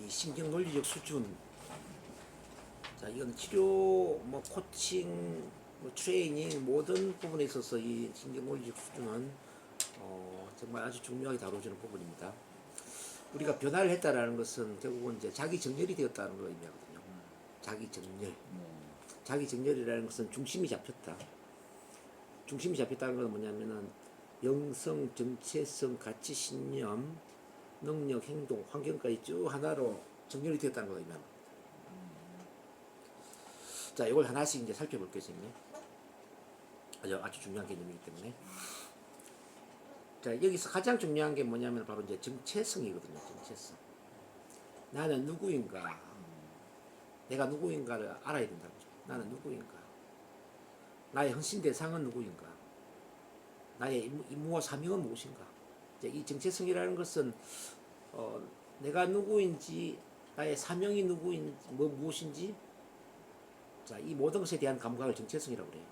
이 신경 논리적 수준. 자, 이건 치료, 뭐 코칭, 뭐 트레이닝 모든 부분에 있어서 이 신경 논리적 수준은 정말 아주 중요하게 다뤄지는 부분입니다. 우리가 변화를 했다라는 것은 결국은 이제 자기 정렬이 되었다는 걸 의미하거든요. 자기 정렬. 자기 정렬이라는 것은 중심이 잡혔다. 중심이 잡혔다는 건 뭐냐면은 영성, 정체성, 가치, 신념, 능력, 행동, 환경까지 쭉 하나로 정렬이 되었다는 걸 의미합니다. 자, 이걸 하나씩 이제 살펴볼게요, 선생님. 아주 중요한 개념이기 때문에. 자, 여기서 가장 중요한 게 뭐냐면 바로 이제 정체성이거든요, 정체성. 나는 누구인가? 내가 누구인가를 알아야 된다는 거죠. 나는 누구인가? 나의 헌신 대상은 누구인가? 나의 임무와 사명은 무엇인가? 이제 이 정체성이라는 것은 내가 누구인지, 나의 사명이 누구인지, 무엇인지, 자, 이 모든 것에 대한 감각을 정체성이라고 그래요.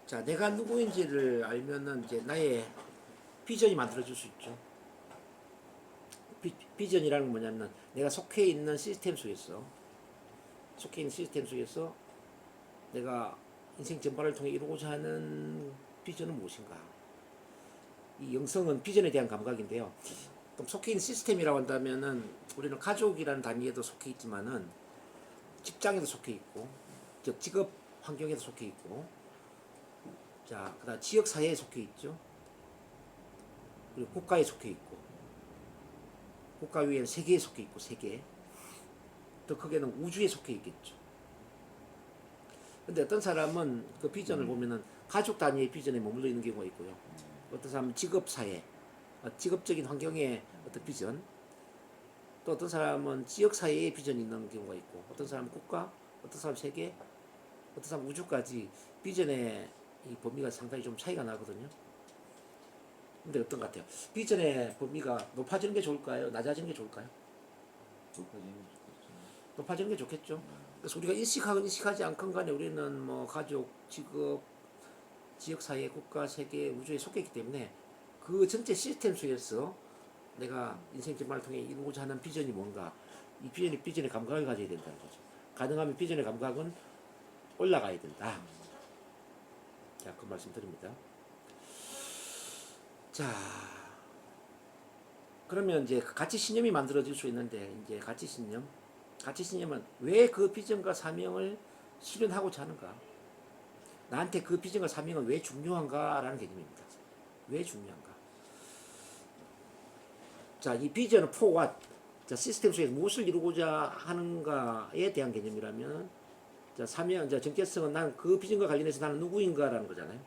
자, 내가 누구인지를 알면은 이제 나의 비전이 만들어질 수 있죠. 비전이라는 건 뭐냐면 내가 속해 있는 시스템 속에서 내가 인생 전반을 통해 이루고자 하는 비전은 무엇인가? 이 영성은 비전에 대한 감각인데요. 그럼 속해 있는 시스템이라고 한다면은 우리는 가족이라는 단위에도 속해 있지만은 직장에도 속해 있고, 즉 직업 환경에도 속해 있고, 자, 그다음 지역 사회에 속해 있죠. 그리고 국가에 속해 있고, 국가 위에는 세계에 속해 있고, 세계. 더 크게는 우주에 속해 있겠죠. 근데 어떤 사람은 그 비전을 보면은 가족 단위의 비전에 머물러 있는 경우가 있고요. 어떤 사람은 직업 사회, 직업적인 환경의 어떤 비전, 또 어떤 사람은 지역 사회의 비전이 있는 경우가 있고, 어떤 사람은 국가, 어떤 사람은 세계, 어떤 사람은 우주까지 비전의 이 범위가 상당히 좀 차이가 나거든요. 근데 어떤 것 같아요? 비전의 범위가 높아지는 게 좋을까요? 낮아지는 게 좋을까요? 높아지는 게 좋겠죠. 그래서 우리가 인식하건 인식하지 않건 간에 우리는 뭐 가족, 직업, 지역사회, 국가, 세계, 우주에 속해 있기 때문에 그 전체 시스템 속에서 내가 인생 전반을 통해 이루고자 하는 비전이 뭔가, 이 비전의 감각을 가져야 된다는 거죠. 가능하면 비전의 감각은 올라가야 된다. 자, 그 말씀 드립니다. 자, 그러면 이제 가치 신념이 만들어질 수 있는데, 이제 가치 신념은 왜 그 비전과 사명을 실현하고자 하는가? 나한테 그 비전과 사명은 왜 중요한가라는 개념입니다. 왜 중요한가? 자, 이 비전은 for what? 자, 시스템 속에서 무엇을 이루고자 하는가에 대한 개념이라면, 자, 사명, 자, 정체성은 난 그 비전과 관련해서 나는 누구인가라는 거잖아요.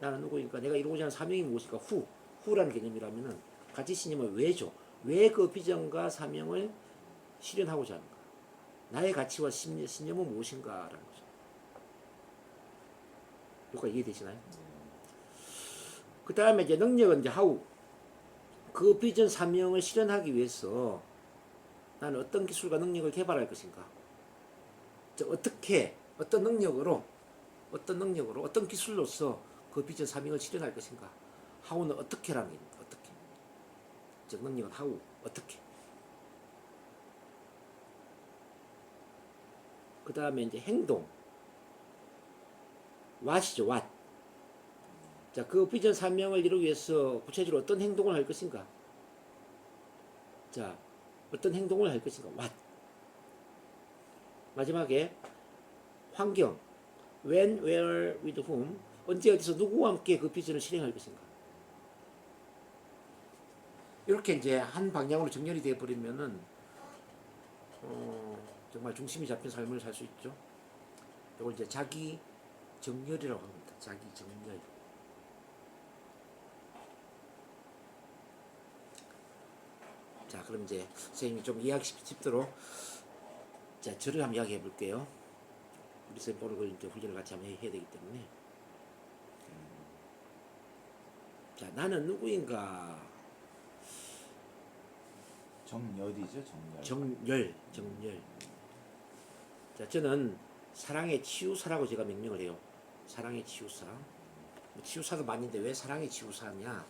나는 누구인가? 내가 이루고자 하는 사명이 무엇인가? who라는 개념이라면은 가치 신념은 왜죠? 왜 그 비전과 사명을 실현하고자 하는가? 나의 가치와 신념은 무엇인가라는 거죠. 여기까지 이해되시나요? 그 다음에 이제 능력은 이제 how. 그 비전 사명을 실현하기 위해서 나는 어떤 기술과 능력을 개발할 것인가? 어떻게, 어떤 능력으로, 어떤 기술로서 그 비전 사명을 실현할 것인가? how는 어떻게라는 게 있습니다. 어떻게. 즉, 능력은 how, 어떻게. 그 다음에 이제 행동. what이죠, what. 자, 그 비전 사명을 이루기 위해서 구체적으로 어떤 행동을 할 것인가? 자, 어떤 행동을 할 것인가? what. 마지막에 환경. when, where, with whom. 언제 어디서 누구와 함께 그 비전을 실행할 것인가? 이렇게 이제 한 방향으로 정렬이 되어 버리면은 정말 중심이 잡힌 삶을 살 수 있죠. 이걸 이제 자기 정렬이라고 합니다. 자기 정렬. 자, 그럼 이제 선생님이 좀 이해하기 쉽도록 자, 저를 한번 이야기해 볼게요. 우리 선생님 보는 걸 이제 훈련을 같이 한번 해야 되기 때문에. 자, 나는 누구인가? 정열이죠, 정열. 자, 저는 사랑의 치유사라고 제가 명명을 해요. 사랑의 치유사. 치유사도 맞는데 왜 사랑의 치유사냐?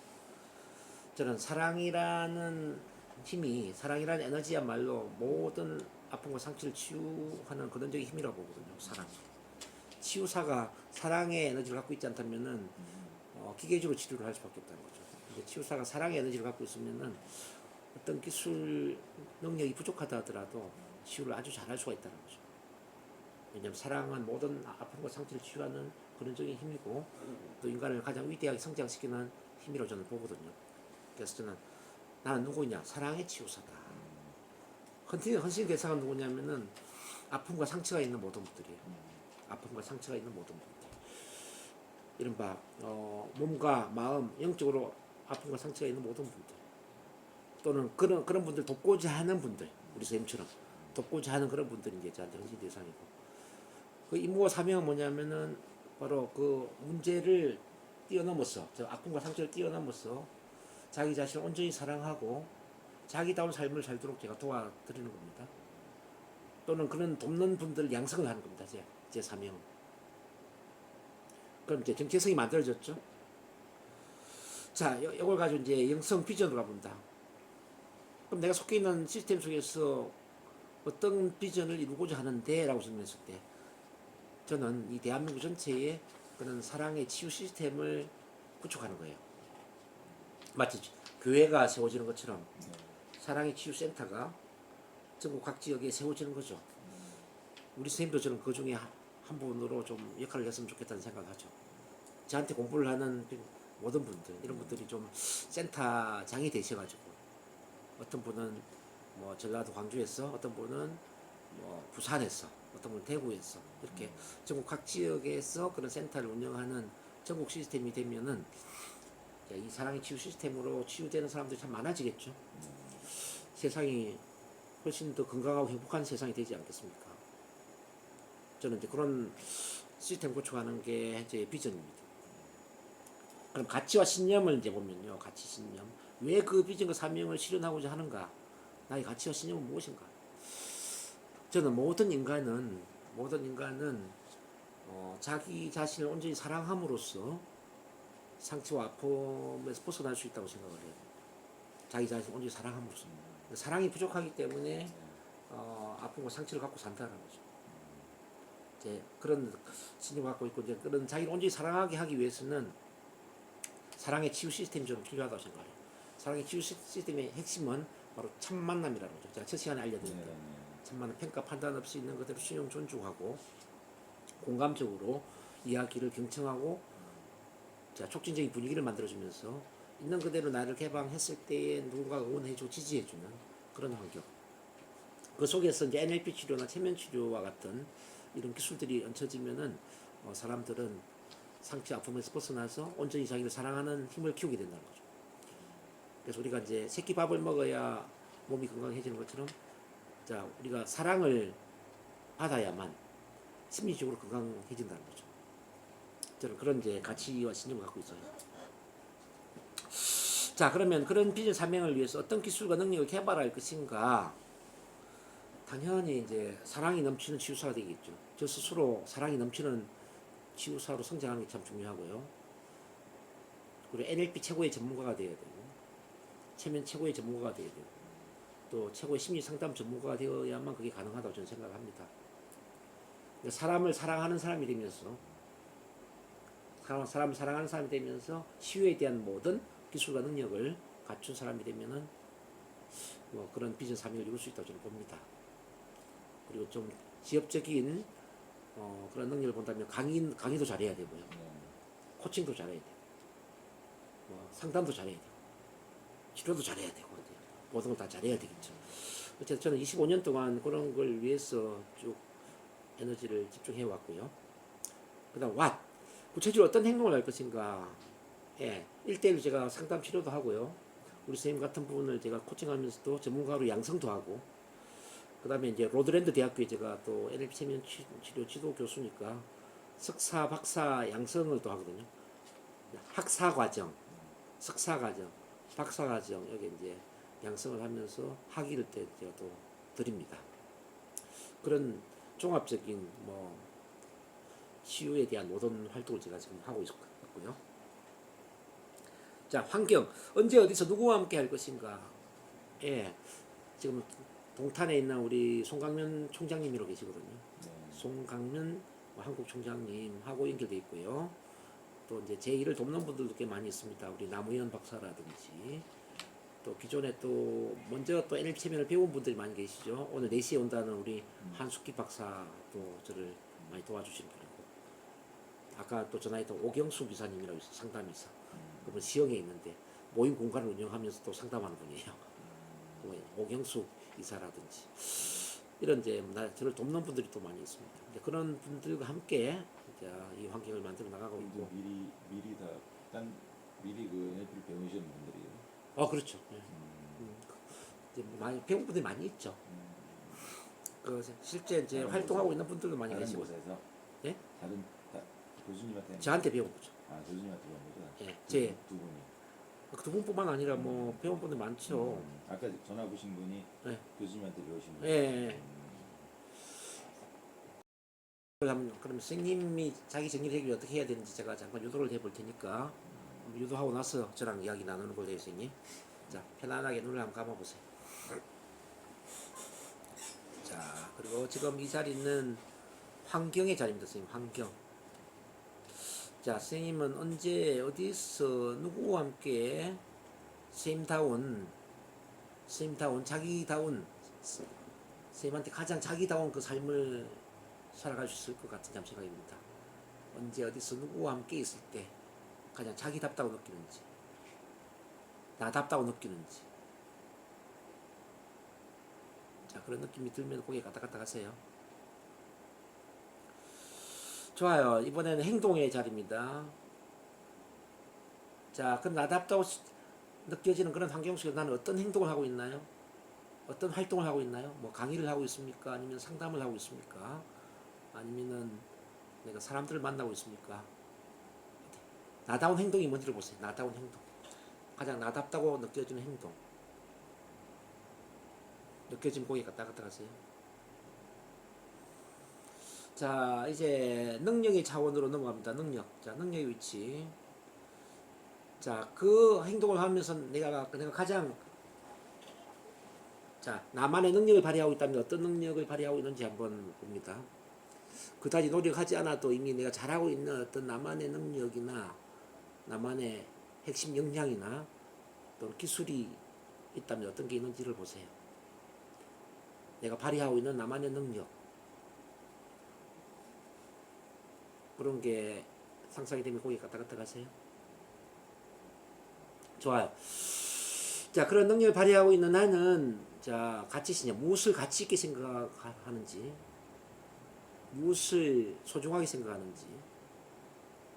저는 사랑이라는 힘이, 사랑이라는 에너지야말로 모든 아픔과 상처를 치유하는 근원적인 힘이라고 보거든요. 사랑. 치유사가 사랑의 에너지를 갖고 있지 않다면은 기계적으로 치료를 할 수밖에 없다는 거죠. 근데 치유사가 사랑의 에너지를 갖고 있으면은 어떤 기술 능력이 부족하다 하더라도 치유를 아주 잘할 수가 있다는 거죠. 왜냐하면 사랑은 모든 아픔과 상처를 치유하는 근원적인 힘이고 또 인간을 가장 위대하게 성장시키는 힘이라고 저는 보거든요. 그래서 저는 나는 누구냐? 사랑의 치유사다. 헌신 대상은 누구냐면은 아픔과 상처가 있는 모든 분들이에요. 아픔과 상처가 있는 모든 분들. 이른바 몸과 마음, 영적으로 아픔과 상처가 있는 모든 분들. 또는 그런 분들 돕고자 하는 분들, 우리 선생님처럼 돕고자 하는 그런 분들이 이제 저한테 헌신 대상이고, 그 임무와 사명은 뭐냐면은 바로 그 문제를 뛰어넘어서, 저 아픔과 상처를 뛰어넘어서 자기 자신을 온전히 사랑하고 자기다운 삶을 살도록 제가 도와드리는 겁니다. 또는 그런 돕는 분들 양성을 하는 겁니다. 제 사명은. 그럼 이제 정체성이 만들어졌죠. 자, 이걸 가지고 이제 영성 비전으로 가본다. 그럼 내가 속해 있는 시스템 속에서 어떤 비전을 이루고자 하는데 라고 질문했을 때 저는 이 대한민국 전체에 그런 사랑의 치유 시스템을 구축하는 거예요. 마치 교회가 세워지는 것처럼 사랑의 치유 센터가 전국 각 지역에 세워지는 거죠. 우리 선생님도 저는 그 중에 한 분으로 좀 역할을 했으면 좋겠다는 생각을 하죠. 저한테 공부를 하는 모든 분들, 이런 분들이 좀 센터장이 되셔가지고 어떤 분은 뭐 전라도 광주에서, 어떤 분은 뭐 부산에서, 어떤 분은 대구에서 이렇게 전국 각 지역에서 그런 센터를 운영하는 전국 시스템이 되면은 이 사랑의 치유 시스템으로 치유되는 사람들이 참 많아지겠죠. 세상이 훨씬 더 건강하고 행복한 세상이 되지 않겠습니까? 저는 이제 그런 시스템 구축하는 게 제 비전입니다. 그럼 가치와 신념을 이제 보면요, 가치 신념. 왜 그 비전과 사명을 실현하고자 하는가? 나의 가치와 신념은 무엇인가? 저는 모든 인간은 자기 자신을 온전히 사랑함으로써 상처와 아픔에서 벗어날 수 있다고 생각을 해요. 자기 자신을 온전히 사랑함으로써. 사랑이 부족하기 때문에 아픔과 상처를 갖고 산다는 거죠. 이제 그런 신념을 갖고 있고, 이제 그런 자기를 온전히 사랑하게 하기 위해서는 사랑의 치유 시스템이 좀 필요하다고 생각해요. 사랑의 치유 시스템의 핵심은 바로 참 만남이라는 거죠. 제가 첫 시간에 알려드렸던 참 만남, 평가 판단 없이 있는 그대로 수용 존중하고 공감적으로 이야기를 경청하고 촉진적인 분위기를 만들어주면서 있는 그대로 나를 개방했을 때에 누군가가 응원해주고 지지해주는 그런 환경. 그 속에서 이제 NLP 치료나 체면 치료와 같은 이런 기술들이 얹혀지면은 사람들은 상처 아픔에서 벗어나서 온전히 자기를 사랑하는 힘을 키우게 된다는 거죠. 그래서 우리가 이제 새끼 밥을 먹어야 몸이 건강해지는 것처럼, 자, 우리가 사랑을 받아야만 심리적으로 건강해진다는 거죠. 저는 그런 이제 가치와 신념을 갖고 있어요. 자, 그러면 그런 비전 사명을 위해서 어떤 기술과 능력을 개발할 것인가? 당연히 이제 사랑이 넘치는 치유사가 되겠죠. 저 스스로 사랑이 넘치는 치유사로 성장하는 게 참 중요하고요. 그리고 NLP 최고의 전문가가 되어야 되고, 체면 최고의 전문가가 되어야 되고, 또 최고의 심리 상담 전문가가 되어야만 그게 가능하다고 저는 생각합니다. 사람을 사랑하는 사람이 되면서, 사람을 사랑하는 사람이 되면서 치유에 대한 모든 기술과 능력을 갖춘 사람이 되면은 뭐 그런 비전 사명을 이룰 수 있다고 저는 봅니다. 그리고 좀 지역적인 그런 능력을 본다면 강의도 잘해야 되고요. 코칭도 잘해야 돼요. 뭐 상담도 잘해야 돼요. 치료도 잘해야 되고, 모든 걸 다 잘해야 되겠죠. 어쨌든 저는 25년 동안 그런 걸 위해서 쭉 에너지를 집중해 왔고요. 그 다음 what? 구체적으로 어떤 행동을 할 것인가? 예, 1대1로 제가 상담 치료도 하고요. 우리 선생님 같은 분을 제가 코칭하면서도 전문가로 양성도 하고, 그 다음에 이제 로드랜드 대학교에 제가 또 NLP 체면 치료 지도 교수니까 석사, 박사 양성을 또 하거든요. 학사 과정, 석사 과정, 박사 과정, 여기 이제 양성을 하면서 학위를 때 제가 또 드립니다. 그런 종합적인 뭐 치유에 대한 모든 활동을 제가 지금 하고 있고요. 자, 환경. 언제 어디서 누구와 함께 할 것인가. 예. 지금 동탄에 있는 우리 송강면 총장님이라고 계시거든요. 네. 송강면 한국 총장님하고 연결돼 있고요. 또 이제 제 일을 돕는 분들도 꽤 많이 있습니다. 우리 남우현 박사라든지 또 기존에 또 먼저 또 NL체면을 배운 분들이 많이 계시죠. 오늘 4시에 온다는 우리 한숙기 박사도 저를 많이 도와주신 분이고, 아까 또 전화했던 오경수 기사님이라고 있어요. 상담이사. 그분 시흥에 있는데 모임 공간을 운영하면서 또 상담하는 분이에요. 오경수 이사라든지 이런 이제 저를 돕는 분들이 또 많이 있습니다. 이제 그런 분들과 함께 이제 이 환경을 만들어 나가고 있고. 미리 그 NLP를 배우시는 분들이에요. 그렇죠. 예. 이제 많이 배운 분들이 많이 있죠. 그 실제 이제 활동하고 있는 분들도 많이 다른 계시고. 곳에서 예? 다른 교수님한테 저한테 배운 거죠. 교수님한테 배운 거죠. 예, 제 두 분이. 두 분뿐만 아니라 뭐 배운 분들 많죠. 아까 전화 주신 분이 예. 교수님한테 배우신 예. 거예요. 예. 그럼 선생님이 자기 정리를 어떻게 해야 되는지 제가 잠깐 유도를 해볼 테니까 유도하고 나서 저랑 이야기 나누는 걸로 해요, 선생님. 자, 편안하게 눈을 한번 감아보세요. 자, 그리고 지금 이 자리는 환경의 자리입니다, 선생님. 환경. 자, 선생님은 언제 어디서 누구와 함께 선생님다운 자기다운 선생님한테 가장 자기다운 그 삶을 살아갈 수 있을 것 같은 생각입니다. 언제 어디서 누구와 함께 있을 때 가장 자기답다고 느끼는지, 나답다고 느끼는지. 자, 그런 느낌이 들면 고개 까딱까딱 하세요. 좋아요. 이번에는 행동의 자리입니다. 자, 그럼 나답다고 느껴지는 그런 환경 속에서 나는 어떤 행동을 하고 있나요? 어떤 활동을 하고 있나요? 뭐 강의를 하고 있습니까? 아니면 상담을 하고 있습니까? 아니면은 내가 사람들을 만나고 있습니까? 나다운 행동이 뭔지를 보세요. 나다운 행동. 가장 나답다고 느껴지는 행동. 느껴지면 고개 까딱까딱 하세요. 자, 이제 능력의 차원으로 넘어갑니다. 능력. 자, 능력의 위치. 자, 그 행동을 하면서 내가 가장 나만의 능력을 발휘하고 있다면 어떤 능력을 발휘하고 있는지 한번 봅니다. 그다지 노력하지 않아도 이미 내가 잘하고 있는 어떤 나만의 능력이나 나만의 핵심 역량이나 또는 기술이 있다면 어떤 게 있는지를 보세요. 내가 발휘하고 있는 나만의 능력, 그런 게 상상이 되면 고개 까딱까딱 하세요. 좋아요. 자, 그런 능력을 발휘하고 있는 나는 가치 신념, 무엇을 가치 있게 생각하는지, 무엇을 소중하게 생각하는지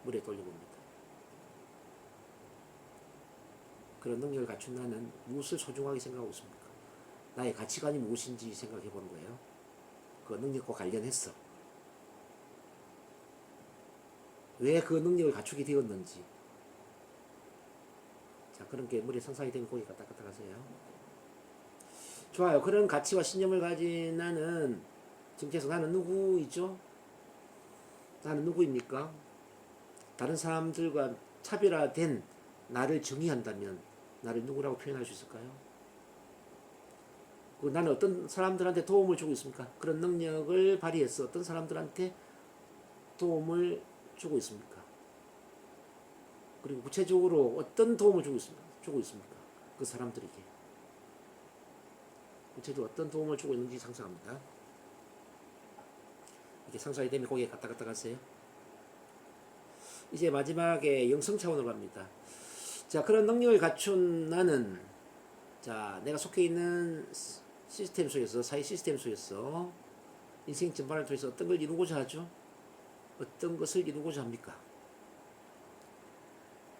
물에 돌려봅니다. 그런 능력을 갖춘 나는 무엇을 소중하게 생각하고 있습니까? 나의 가치관이 무엇인지 생각해 보는 거예요. 그 능력과 관련해서 왜 그 능력을 갖추게 되었는지. 자, 그런 게 물에 상상이 되면 고개 까딱까딱 하세요. 좋아요. 그런 가치와 신념을 가진 나는 지금 계속 나는 누구이죠? 나는 누구입니까? 다른 사람들과 차별화된 나를 정의한다면 나를 누구라고 표현할 수 있을까요? 나는 어떤 사람들한테 도움을 주고 있습니까? 그런 능력을 발휘해서 어떤 사람들한테 도움을 주고 있습니까? 그리고 구체적으로 어떤 도움을 주고 있습니까? 그 사람들에게. 구체적으로 어떤 도움을 주고 있는지 상상합니다. 이게 상상이 되면 고개 까딱까딱 하세요. 이제 마지막에 영성 차원으로 갑니다. 자, 그런 능력을 갖춘 나는 내가 속해 있는 시스템 속에서, 사회 시스템 속에서 인생 전반을 통해서 어떤 걸 이루고자 하죠? 어떤 것을 이루고자 합니까?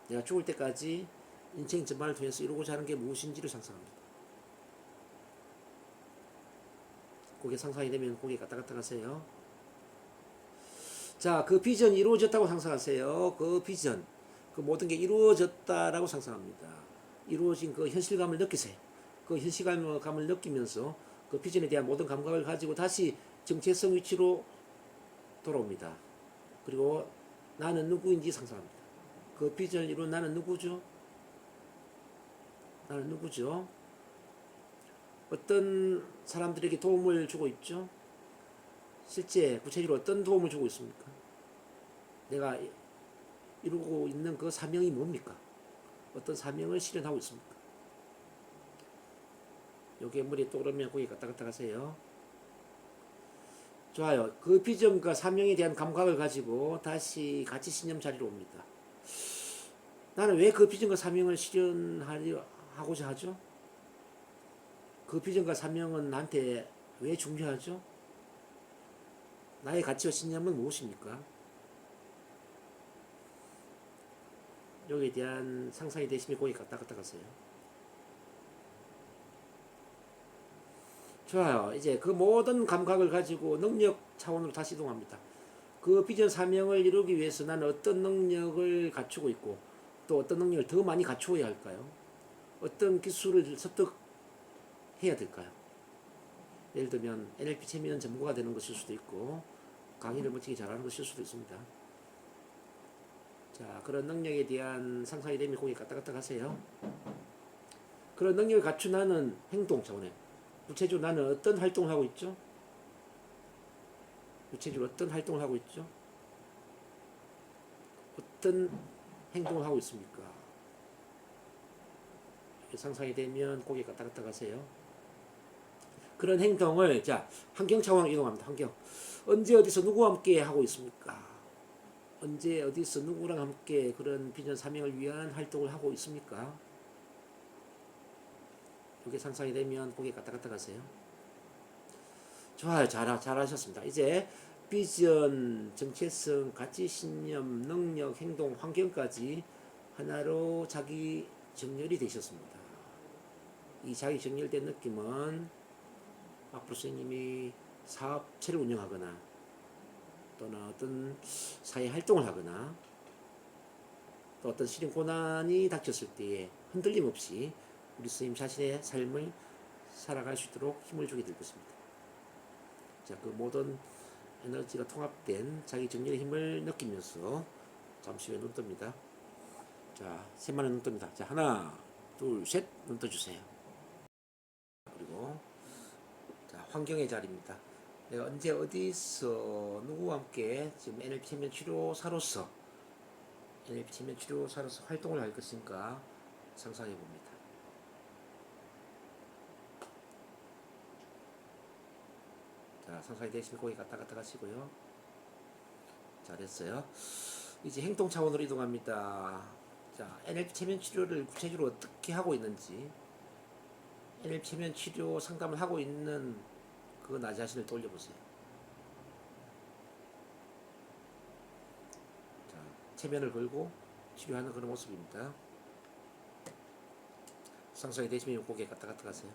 내가 죽을 때까지 인생 전반을 통해서 이루고자 하는 게 무엇인지를 상상합니다. 그게 상상이 되면 고개 까딱까딱 하세요. 자, 그 비전이 이루어졌다고 상상하세요. 그 비전, 그 모든 게 이루어졌다라고 상상합니다. 이루어진 그 현실감을 느끼세요. 그 현실감을 느끼면서 그 비전에 대한 모든 감각을 가지고 다시 정체성 위치로 돌아옵니다. 그리고 나는 누구인지 상상합니다. 그 비전을 이룬 나는 누구죠? 나는 누구죠? 어떤 사람들에게 도움을 주고 있죠? 실제 구체적으로 어떤 도움을 주고 있습니까? 내가 이루고 있는 그 사명이 뭡니까? 어떤 사명을 실현하고 있습니까? 요게 머리에 떠오르면 거기 갔다 갔다 가세요. 좋아요. 그 비전과 사명에 대한 감각을 가지고 다시 가치 신념 자리로 옵니다. 나는 왜 그 비전과 사명을 실현하고자 하죠? 그 비전과 사명은 나한테 왜 중요하죠? 나의 가치와 신념은 무엇입니까? 여기에 대한 상상이 되시면 거기 갔다 갔다 가세요. 좋아요. 이제 그 모든 감각을 가지고 능력 차원으로 다시 이동합니다. 그 비전 사명을 이루기 위해서 나는 어떤 능력을 갖추고 있고 또 어떤 능력을 더 많이 갖추어야 할까요? 어떤 기술을 습득해야 될까요? 예를 들면 NLP 체면 전문가가 되는 것일 수도 있고 강의를 멋지게 잘하는 것일 수도 있습니다. 자, 그런 능력에 대한 상상이 되면 거기 갔다 갔다 가세요. 그런 능력을 갖춘 나는 행동 차원에 구체적으로 나는 어떤 활동을 하고 있죠? 구체적으로 어떤 활동을 하고 있죠? 어떤 행동을 하고 있습니까? 상상이 되면 고개 갔다 갔다 가세요. 그런 행동을 자 환경 차원으로 이동합니다. 환경. 언제 어디서 누구와 함께 하고 있습니까? 언제 어디서 누구랑 함께 그런 비전 사명을 위한 활동을 하고 있습니까? 이게 상상이 되면 고개 갔다 갔다 가세요. 좋아요. 잘하셨습니다. 이제 비전, 정체성, 가치, 신념, 능력, 행동, 환경까지 하나로 자기 정렬이 되셨습니다. 이 자기 정렬된 느낌은 앞으로 선생님이 사업체를 운영하거나 또는 어떤 사회 활동을 하거나 또 어떤 실현 고난이 닥쳤을 때에 흔들림 없이 우리 선생님 자신의 삶을 살아갈 수 있도록 힘을 주게 될 것입니다. 자, 그 모든 에너지가 통합된 자기 정렬의 힘을 느끼면서 잠시 후에 눈 뜹니다. 자, 셋만에 눈 뜹니다. 자, 하나, 둘, 셋, 눈 떠주세요. 그리고 자, 환경의 자리입니다. 내가 언제 어디서 누구와 함께 지금 NLP 체면 치료사로서 NLP 체면 치료사로서 활동을 할 것인가 상상해 봅니다. 자, 상상이 되시면 거기 갔다 갔다 가시고요. 잘했어요. 이제 행동 차원으로 이동합니다. 자, NLP 체면 치료를 구체적으로 어떻게 하고 있는지, NLP 체면 치료 상담을 하고 있는 그 나 자신을 떠올려보세요. 자, 체면을 걸고 치료하는 그런 모습입니다. 상상이 되시면 고개 갔다 갔다 가세요.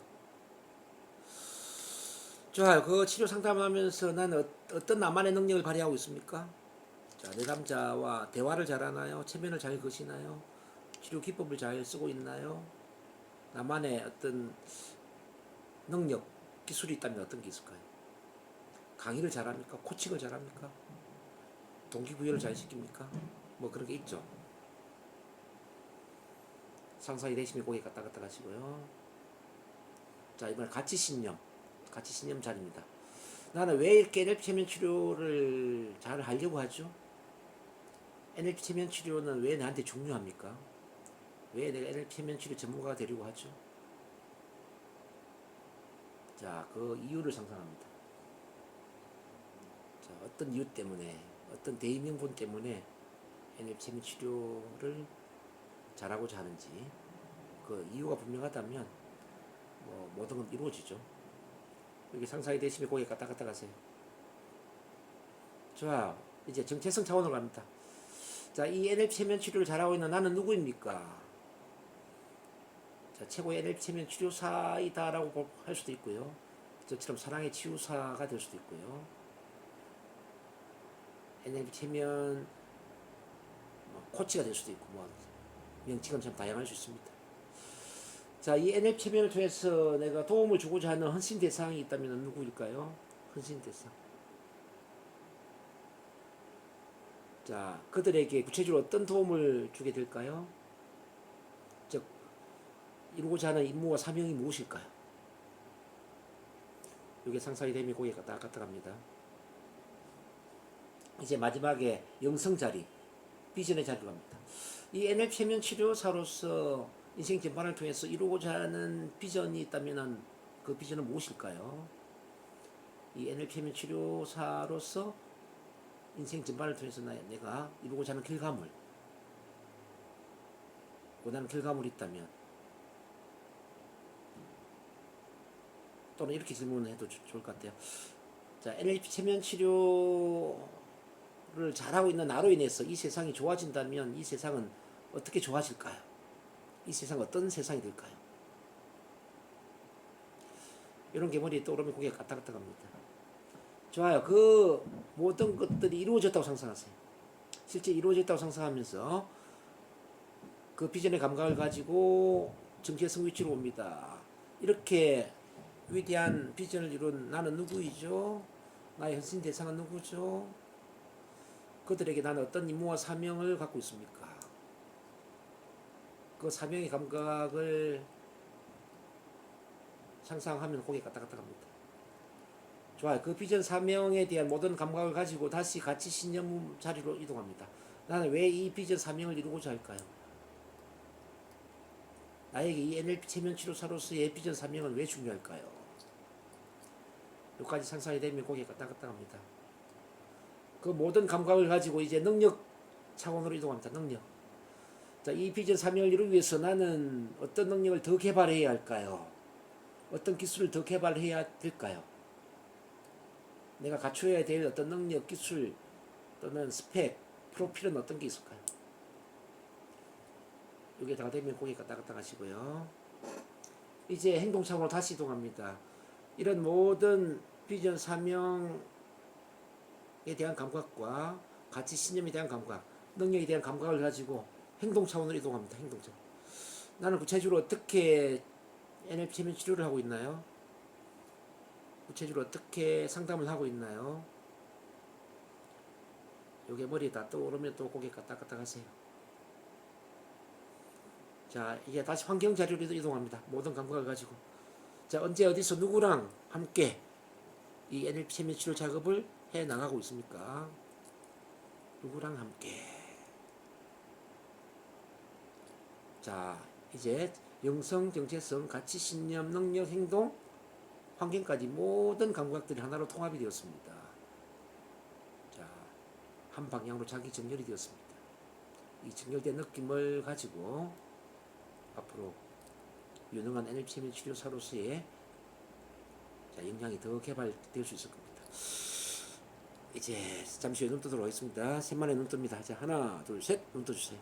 좋아요. 그 치료 상담하면서 나는 어떤 나만의 능력을 발휘하고 있습니까? 자, 내담자와 대화를 잘하나요? 체면을 잘 거시나요? 치료 기법을 잘 쓰고 있나요? 나만의 어떤 능력, 기술이 있다면 어떤 게 있을까요? 강의를 잘합니까? 코칭을 잘합니까? 동기부여를 잘 시킵니까? 뭐 그런 게 있죠. 상상이 되시면 고개 갔다 갔다 가시고요. 자, 이번에 가치신념 자리입니다. 나는 왜 이렇게 NLP 체면 치료를 잘 하려고 하죠? NLP 체면 치료는 왜 나한테 중요합니까? 왜 내가 NLP 체면 치료 전문가가 되려고 하죠? 자, 그 이유를 상상합니다. 자, 어떤 이유 때문에, 어떤 대의명분 때문에 NLP 체면 치료를 잘하고자 하는지 그 이유가 분명하다면 뭐 모든 건 이루어지죠. 여기 상상이 되시면 고개 갔다 갔다 가세요. 좋아요. 이제 정체성 차원으로 갑니다. 자, 이 NLP 체면 치료를 잘하고 있는 나는 누구입니까? 자, 최고의 NLP 체면 치료사이다라고 할 수도 있고요. 저처럼 사랑의 치유사가 될 수도 있고요. NLP 체면 코치가 될 수도 있고 뭐 명칭은 참 다양할 수 있습니다. 자, 이 NLP 체면을 통해서 내가 도움을 주고자 하는 헌신 대상이 있다면 누구일까요? 헌신 대상. 자, 그들에게 구체적으로 어떤 도움을 주게 될까요? 즉, 이루고자 하는 임무와 사명이 무엇일까요? 이게 상상이 되면 고개가 까딱까딱합니다. 이제 마지막에 영성 자리, 비전의 자리로 갑니다. 이 NLP 최면 치료사로서 인생 전반을 통해서 이루고자 하는 비전이 있다면 그 비전은 무엇일까요? 이 NLP 최면 치료사로서 인생 전반을 통해서 내가 이루고자 하는 결과물, 원하는 결과물이 있다면, 또는 이렇게 질문을 해도 좋을 것 같아요. 자, NLP 최면 치료를 잘하고 있는 나로 인해서 이 세상이 좋아진다면 이 세상은 어떻게 좋아질까요? 이 세상 어떤 세상이 될까요? 이런 게 머리에 떠오르면 고개가 까딱까딱합니다. 좋아요. 그 모든 것들이 이루어졌다고 상상하세요. 실제 이루어졌다고 상상하면서 그 비전의 감각을 가지고 정체의 성위치로 옵니다. 이렇게 위대한 비전을 이룬 나는 누구이죠? 나의 현신 대상은 누구죠? 그들에게 나는 어떤 임무와 사명을 갖고 있습니까? 그 사명의 감각을 상상하면 고개가 까딱까딱합니다. 좋아요. 그 비전 사명에 대한 모든 감각을 가지고 다시 가치 신념 자리로 이동합니다. 나는 왜 이 비전 사명을 이루고자 할까요? 나에게 이 NLP 최면 치료사로서의 비전 사명은 왜 중요할까요? 여기까지 상상이 되면 고개가 까딱까딱합니다. 그 모든 감각을 가지고 이제 능력 차원으로 이동합니다. 능력. 자, 이 비전 사명을 이루기 위해서 나는 어떤 능력을 더 개발해야 할까요? 어떤 기술을 더 개발해야 될까요? 내가 갖춰야 될 어떤 능력, 기술 또는 스펙, 프로필은 어떤 게 있을까요? 이게 다 되면 고개가 까딱까딱 하시고요. 이제 행동 차원으로 다시 이동합니다. 이런 모든 비전 사명에 대한 감각과 가치 신념에 대한 감각, 능력에 대한 감각을 가지고 행동 차원으로 이동합니다. 행동 차원. 나는 구체적으로 어떻게 NLP 최면 치료를 하고 있나요? 구체적으로 어떻게 상담을 하고 있나요? 요게 머리에 다 떠오르면 또 고개 까딱까딱 하세요. 자, 이제 다시 환경 자료로 이동합니다. 모든 감각을 가지고. 자, 언제 어디서 누구랑 함께 이 NLP 최면 치료 작업을 해 나가고 있습니까? 누구랑 함께. 자, 이제 영성, 정체성, 가치, 신념, 능력, 행동, 환경까지 모든 감각들이 하나로 통합이 되었습니다. 자, 한 방향으로 자기 정렬이 되었습니다. 이 정렬된 느낌을 가지고 앞으로 유능한 NLP 최면 치료사로서의 역량이 더 개발될 수 있을 겁니다. 이제 잠시 후에 눈 뜨도록 하겠습니다. 셋만에 눈 뜹니다. 자, 하나, 둘, 셋, 눈 떠주세요.